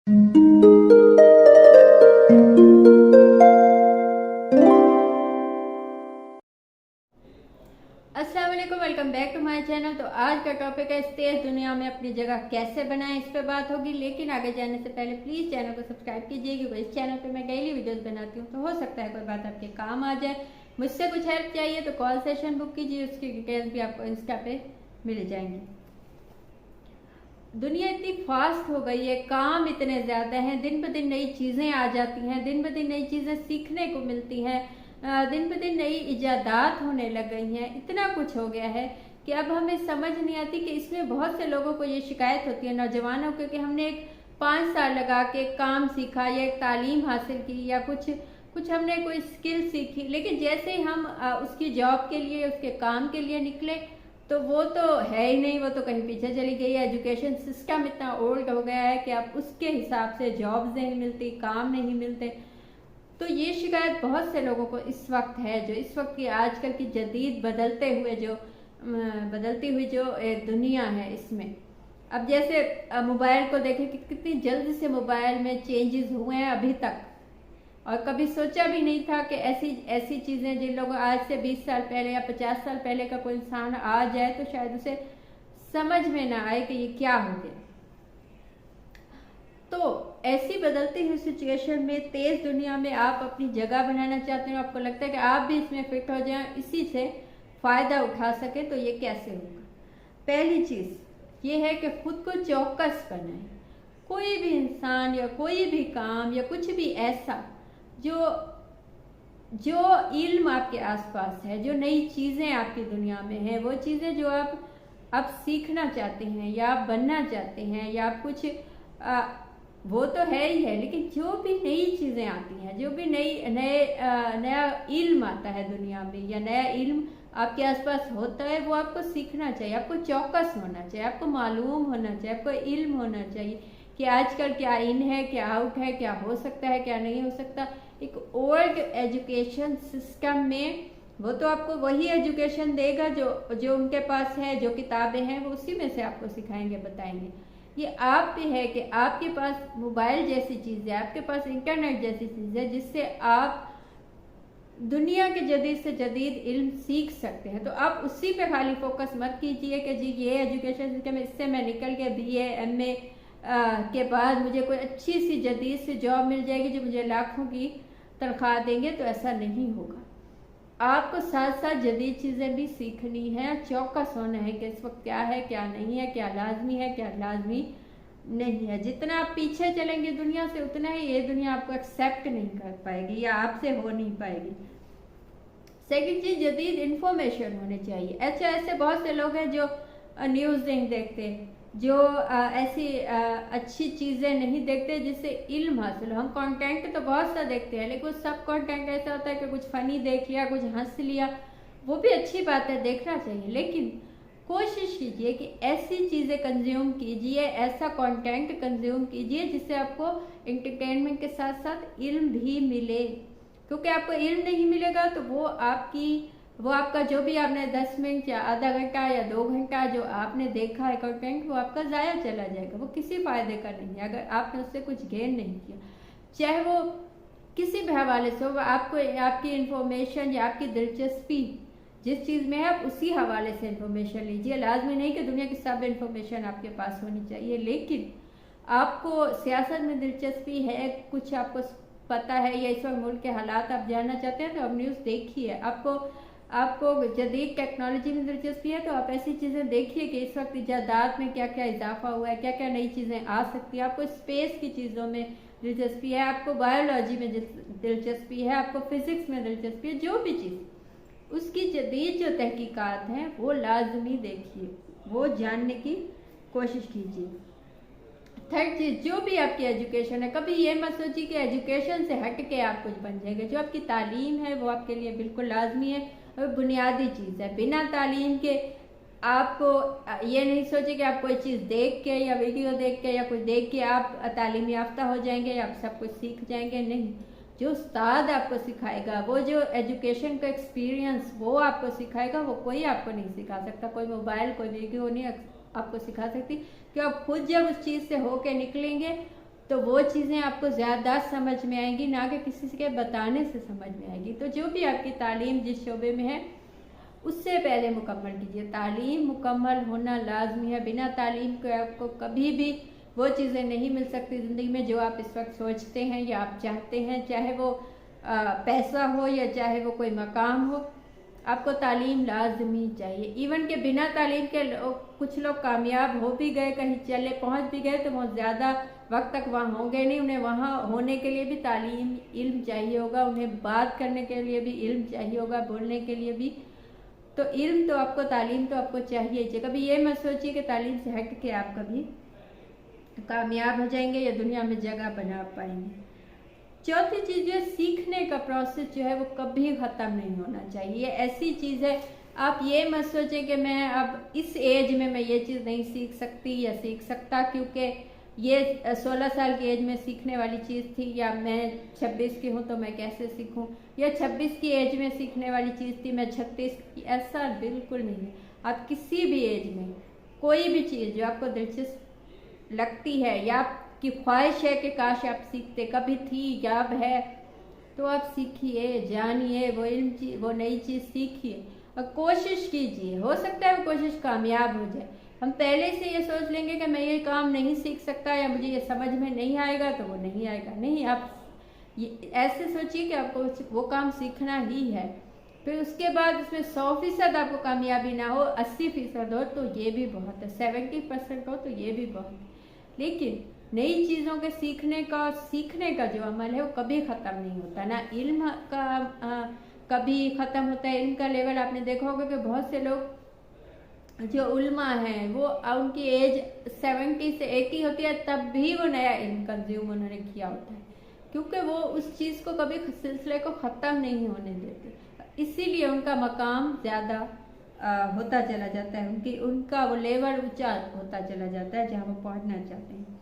अस्सलाम वालेकुम, welcome back to my channel. तो आज का टॉपिक है इस तेज दुनिया में अपनी जगह कैसे बनाएं, इस पे बात होगी। लेकिन आगे जाने से पहले प्लीज़ चैनल को सब्सक्राइब कीजिए, क्योंकि इस चैनल पे मैं डेली वीडियोस बनाती हूँ, तो हो सकता है कोई बात आपके काम आ जाए। मुझसे कुछ हेल्प चाहिए तो कॉल सेशन बुक कीजिए, उसकी डिटेल्स भी आपको इंस्टा पे मिल जाएंगी। दुनिया इतनी फास्ट हो गई है, काम इतने ज़्यादा हैं, दिन ब दिन नई चीज़ें आ जाती हैं, दिन ब दिन नई चीज़ें सीखने को मिलती हैं, दिन ब दिन नई इजादात होने लग गई हैं। इतना कुछ हो गया है कि अब हमें समझ नहीं आती कि इसमें बहुत से लोगों को ये शिकायत होती है नौजवानों को कि हमने एक 5 साल लगा के काम सीखा या एक तालीम हासिल की या कुछ कुछ हमने कोई स्किल सीखी, लेकिन जैसे ही हम उसकी जॉब के लिए, उसके काम के लिए निकले तो वो तो है ही नहीं, वो तो कहीं पीछे चली गई है। एजुकेशन सिस्टम इतना ओल्ड हो गया है कि अब उसके हिसाब से जॉब्स नहीं मिलती, काम नहीं मिलते। तो ये शिकायत बहुत से लोगों को इस वक्त है, जो इस वक्त की आजकल की जदीद बदलती हुई जो दुनिया है इसमें। अब जैसे मोबाइल को देखें कि कितनी जल्दी से मोबाइल में चेंजेस हुए हैं अभी तक, और कभी सोचा भी नहीं था कि ऐसी ऐसी चीज़ें जिन लोगों आज से 20 साल पहले या 50 साल पहले का कोई इंसान आ जाए तो शायद उसे समझ में ना आए कि ये क्या हो गया। तो ऐसी बदलती हुई सिचुएशन में, तेज दुनिया में आप अपनी जगह बनाना चाहते हो, आपको लगता है कि आप भी इसमें फिट हो जाएं, इसी से फ़ायदा उठा सके, तो ये कैसे होगा? पहली चीज़ ये है कि खुद को चौकस बनाएं। कोई भी इंसान या कोई भी काम या कुछ भी ऐसा जो जो इल्म आपके आसपास है, जो नई चीज़ें आपकी दुनिया में है, वो चीज़ें जो आप सीखना चाहते हैं या आप बनना चाहते हैं या आप कुछ वो तो है ही है, लेकिन जो भी नई चीज़ें आती हैं, जो भी नया इल्म आता है दुनिया में या नया इल्म आपके आसपास होता है, वो आपको सीखना चाहिए, आपको चौकस होना चाहिए, आपको मालूम होना चाहिए, आपको इल्म होना चाहिए कि आजकल क्या इन है, क्या आउट है, क्या हो सकता है, क्या नहीं हो सकता। एक ओल्ड एजुकेशन सिस्टम में वो तो आपको वही एजुकेशन देगा जो उनके पास है, जो किताबें हैं वो उसी में से आपको सिखाएंगे, बताएंगे। ये आप पे है कि आपके पास मोबाइल जैसी चीज़ है, आपके पास इंटरनेट जैसी चीज़ है, जिससे आप दुनिया के जदीद से जदीद इल्म सीख सकते हैं। तो आप उसी पे खाली फोकस मत कीजिए कि जी ये एजुकेशन सिस्टम है, इससे मैं निकल के BA MA के बाद मुझे कोई अच्छी सी जदीद से जॉब मिल जाएगी जो मुझे लाखों की तनख्वाह देंगे, तो ऐसा नहीं होगा। आपको साथ साथ जदीद चीज़ें भी सीखनी है, चौकस होना है कि इस वक्त क्या है, क्या नहीं है, क्या लाजमी है, क्या लाजमी नहीं है। जितना आप पीछे चलेंगे दुनिया से, उतना ही ये दुनिया आपको एक्सेप्ट नहीं कर पाएगी या आपसे हो नहीं पाएगी। सेकंड चीज़, जदीद इंफॉर्मेशन होनी चाहिए। ऐसे बहुत से लोग हैं जो न्यूज़ नहीं देखते, जो ऐसी अच्छी चीज़ें नहीं देखते जिससे इल्म हासिल हो। हम कंटेंट तो बहुत सा देखते हैं, लेकिन सब कंटेंट ऐसा होता है कि कुछ फ़नी देख लिया, कुछ हंस लिया, वो भी अच्छी बात है, देखना चाहिए, लेकिन कोशिश कीजिए कि ऐसी चीज़ें कंज्यूम कीजिए, ऐसा कंटेंट कंज्यूम कीजिए जिससे आपको एंटरटेनमेंट के साथ साथ इल्म भी मिले। क्योंकि आपको इल्म नहीं मिलेगा तो वो आपका जो भी आपने 10 मिनट या आधा घंटा या 2 घंटा जो आपने देखा है कंटेंट, वो आपका ज़ाया चला जाएगा, वो किसी फ़ायदे का नहीं है अगर आपने उससे कुछ गेन नहीं किया। चाहे वो किसी भी हवाले से हो, आपको आपकी इन्फॉर्मेशन या आपकी दिलचस्पी जिस चीज़ में है, आप उसी हवाले से इन्फॉर्मेशन लीजिए। लाजमी नहीं कि दुनिया की सब इन्फॉर्मेशन आपके पास होनी चाहिए, लेकिन आपको सियासत में दिलचस्पी है, कुछ आपको पता है या इस वक्त मुल्क के हालात आप जानना चाहते हैं, तो आप न्यूज़ देखिए। आपको जदीद टेक्नोलॉजी में दिलचस्पी है तो आप ऐसी चीज़ें देखिए कि इस वक्त इजादात में क्या क्या इजाफा हुआ है, क्या क्या नई चीज़ें आ सकती है। आपको स्पेस की चीज़ों में दिलचस्पी है, आपको बायोलॉजी में दिलचस्पी है, आपको फिज़िक्स में दिलचस्पी है, जो भी चीज़ उसकी जदीद जो तहकीकात हैं वो लाजमी देखिए, वो जानने की कोशिश कीजिए। थर्ड चीज़, जो भी आपकी एजुकेशन है, कभी ये मत सोचिए कि एजुकेशन से हट के आप कुछ बन जाएंगे। जो आपकी तालीम है वो आपके लिए बिल्कुल लाजमी है और बुनियादी चीज़ है। बिना तालीम के आपको ये नहीं सोचिए कि आप कोई चीज़ देख के या वीडियो देख के या कुछ देख के आप तालीम याफ्ता हो जाएंगे या आप सब कुछ सीख जाएंगे। नहीं, जो उस्ताद आपको सिखाएगा, वो जो एजुकेशन का एक्सपीरियंस वो आपको सिखाएगा, वो कोई आपको नहीं सिखा सकता। कोई मोबाइल, कोई वीडियो नहीं आपको सिखा सकती, कि आप खुद जब उस चीज़ से होके निकलेंगे तो वो चीज़ें आपको ज़्यादा समझ में आएंगी, ना कि किसी के बताने से समझ में आएगी। तो जो भी आपकी तालीम जिस शोबे में है उससे पहले मुकम्मल कीजिए। तालीम मुकम्मल होना लाजमी है। बिना तालीम के आपको कभी भी वो चीज़ें नहीं मिल सकती ज़िंदगी में जो आप इस वक्त सोचते हैं या आप चाहते हैं, चाहे वो पैसा हो या चाहे वो कोई मकाम हो। आपको तालीम लाजमी चाहिए। इवन के बिना तालीम के कुछ लोग कामयाब हो भी गए, कहीं चले पहुंच भी गए, तो बहुत ज़्यादा वक्त तक वहाँ होंगे नहीं। उन्हें वहाँ होने के लिए भी तालीम इल्म चाहिए होगा, उन्हें बात करने के लिए भी इल्म चाहिए होगा, बोलने के लिए भी। तो इल्म तो आपको, तालीम तो आपको चाहिए। कभी ये मत सोचिए कि तालीम से हट के आप कभी कामयाब हो जाएंगे या दुनिया में जगह बना पाएंगे। चौथी चीज़ जो है, सीखने का प्रोसेस जो है वो कभी ख़त्म नहीं होना चाहिए। ये ऐसी चीज़ है, आप ये मत सोचें कि मैं अब इस एज में मैं ये चीज़ नहीं सीख सकती या सीख सकता, क्योंकि ये 16 साल की एज में सीखने वाली चीज़ थी, या मैं 26 की हूँ तो मैं कैसे सीखूँ, या 26 की एज में सीखने वाली चीज़ थी मैं 36 की। ऐसा बिल्कुल नहीं है। आप किसी भी एज में कोई भी चीज़ जो आपको दिलचस्प लगती है या आपकी ख्वाहिश है कि काश आप सीखते, कभी थी या अब है, तो आप सीखिए, जानिए, वो नई चीज़ सीखिए और कोशिश कीजिए। हो सकता है वो कोशिश कामयाब हो जाए। हम पहले से ये सोच लेंगे कि मैं ये काम नहीं सीख सकता या मुझे ये समझ में नहीं आएगा, तो वो नहीं आएगा। नहीं, आप ये ऐसे सोचिए कि आपको वो काम सीखना ही है। फिर उसके बाद उसमें 100% आपको कामयाबी ना हो, 80% हो तो ये भी बहुत है, 70% हो तो ये भी बहुत है। लेकिन नई चीज़ों के सीखने का जो अमल है वो कभी ख़त्म नहीं होता। ना इल्म का कभी ख़त्म होता है। इल्म का लेवल आपने देखा होगा कि बहुत से लोग जो उल्मा हैं वो उनकी एज 70 से 80 होती है, तब भी वो नया इल्म कंज्यूम उन्होंने किया होता है, क्योंकि वो उस चीज़ को कभी सिलसिले को ख़त्म नहीं होने देते। इसीलिए उनका मकाम ज़्यादा होता चला जाता है, उनका वो लेवल ऊंचा होता चला जाता है जहाँ वो पहुँचना चाहते हैं।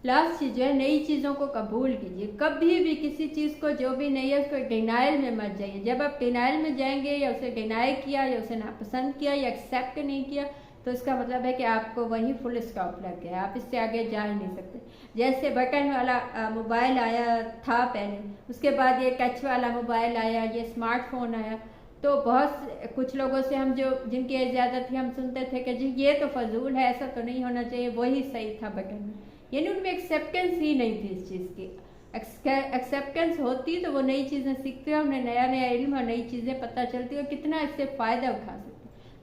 लास्ट चीज़ है, नई चीज़ों को कबूल कीजिए। कभी भी किसी चीज़ को जो भी नहीं है उसको डिनाइल में मत जाइए। जब आप डिनाइल में जाएंगे या उसे डिनाई किया या उसे नापसंद किया या एक्सेप्ट नहीं किया, तो इसका मतलब है कि आपको वही फुल स्टॉप लग गया, आप इससे आगे जा ही नहीं सकते। जैसे बटन वाला मोबाइल आया था पहले, उसके बाद ये टच वाला मोबाइल आया, ये स्मार्टफोन आया, तो कुछ लोगों से हम जिनकी एज ज़्यादा थी, हम सुनते थे कि जी ये तो फजूल है, ऐसा तो नहीं होना चाहिए, वही सही था बटन में। यानी उनमें एक्सेप्टेंस ही नहीं थी इस चीज़ की। एक्सेप्टेंस होती तो वो नई चीज़ें सीखते हैं, उन्हें नया नया इल्म और नई चीज़ें पता चलती और कितना इससे फ़ायदा उठा सकते।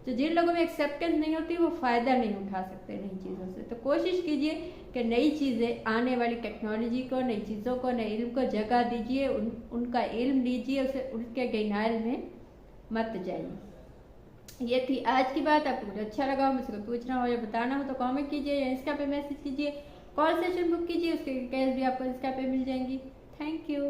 तो जिन लोगों में एक्सेप्टेंस नहीं होती वो फ़ायदा नहीं उठा सकते नई चीज़ों से। तो कोशिश कीजिए कि नई चीज़ें, आने वाली टेक्नोलॉजी को, नई चीज़ों को, नए इल्म को जगह दीजिए, उनका इल्म लीजिए, उसे उनके डिनाइल में मत जाइए। ये थी आज की बात। आपको कुछ अच्छा लगा हो, मुझसे पूछना हो या बताना हो तो कमेंट कीजिए या इंस्टा पे मैसेज कीजिए, कॉल सेशन बुक कीजिए, उसके डिटेल्स भी आपको इंस्टा पे मिल जाएंगी। Thank you.